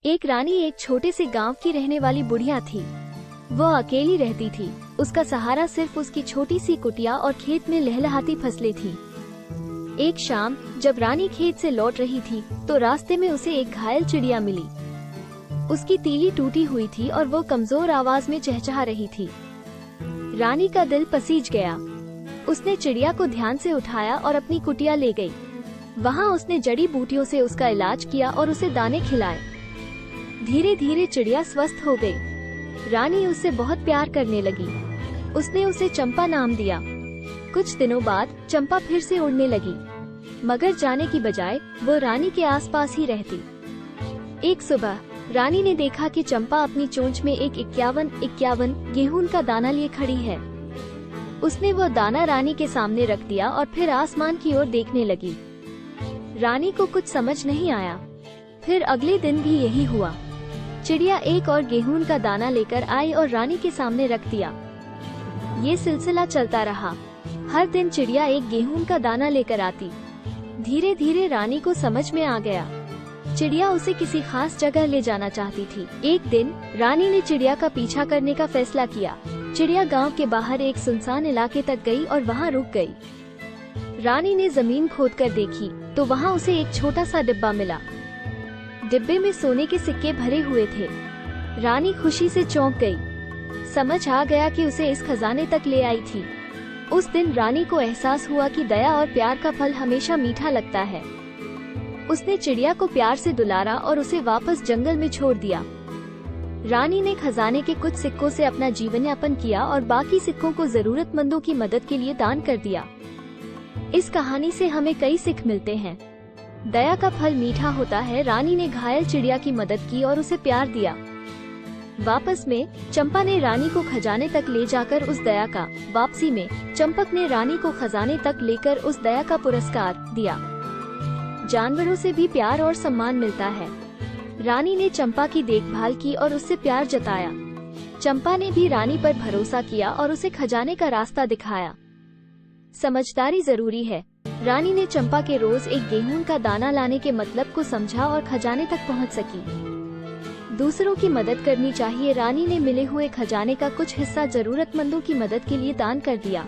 एक रानी एक छोटे से गांव की रहने वाली बुढ़िया थी। वो अकेली रहती थी। उसका सहारा सिर्फ उसकी छोटी सी कुटिया और खेत में लहलहाती फसलें थी। एक शाम जब रानी खेत से लौट रही थी तो रास्ते में उसे एक घायल चिड़िया मिली। उसकी तीली टूटी हुई थी और वो कमजोर आवाज में चहचहा रही थी। रानी का दिल पसीज गया। उसने चिड़िया को ध्यान से उठाया और अपनी कुटिया ले गई। वहाँ उसने जड़ी बूटियों से उसका इलाज किया और उसे दाने खिलाए। धीरे धीरे चिड़िया स्वस्थ हो गई। रानी उससे बहुत प्यार करने लगी। उसने उसे चंपा नाम दिया। कुछ दिनों बाद चंपा फिर से उड़ने लगी, मगर जाने की बजाय वो रानी के आसपास ही रहती। एक सुबह रानी ने देखा कि चंपा अपनी चोंच में एक 51 गेहूं का दाना लिए खड़ी है। उसने वो दाना रानी के सामने रख दिया और फिर आसमान की ओर देखने लगी। रानी को कुछ समझ नहीं आया। फिर अगले दिन भी यही हुआ। चिड़िया एक और गेहूं का दाना लेकर आई और रानी के सामने रख दिया। ये सिलसिला चलता रहा। हर दिन चिड़िया एक गेहूं का दाना लेकर आती। धीरे धीरे रानी को समझ में आ गया। चिड़िया उसे किसी खास जगह ले जाना चाहती थी। एक दिन रानी ने चिड़िया का पीछा करने का फैसला किया। चिड़िया गांव के बाहर एक सुनसान इलाके तक गई और वहां रुक गई। रानी ने जमीन खोदकर देखी तो वहां उसे एक छोटा सा डिब्बा मिला। डिब्बे में सोने के सिक्के भरे हुए थे। रानी खुशी से चौंक गई। समझ आ गया कि उसे इस खजाने तक ले आई थी। उस दिन रानी को एहसास हुआ कि दया और प्यार का फल हमेशा मीठा लगता है। उसने चिड़िया को प्यार से दुलारा और उसे वापस जंगल में छोड़ दिया। रानी ने खजाने के कुछ सिक्कों से अपना जीवन यापन किया और बाकी सिक्कों को जरूरतमंदों की मदद के लिए दान कर दिया। इस कहानी से हमें कई सीख मिलते हैं। दया का फल मीठा होता है। रानी ने घायल चिड़िया की मदद की और उसे प्यार दिया। वापस में चंपा ने रानी को खजाने तक ले जाकर उस दया का, वापसी में चंपक ने रानी को खजाने तक लेकर उस दया का पुरस्कार दिया। जानवरों से भी प्यार और सम्मान मिलता है। रानी ने चंपा की देखभाल की और उससे प्यार जताया। चंपा ने भी रानी पर भरोसा किया और उसे खजाने का रास्ता दिखाया। समझदारी जरूरी है। रानी ने चंपा के रोज एक गेहूं का दाना लाने के मतलब को समझा और खजाने तक पहुंच सकी। दूसरों की मदद करनी चाहिए। रानी ने मिले हुए खजाने का कुछ हिस्सा जरूरतमंदों की मदद के लिए दान कर दिया।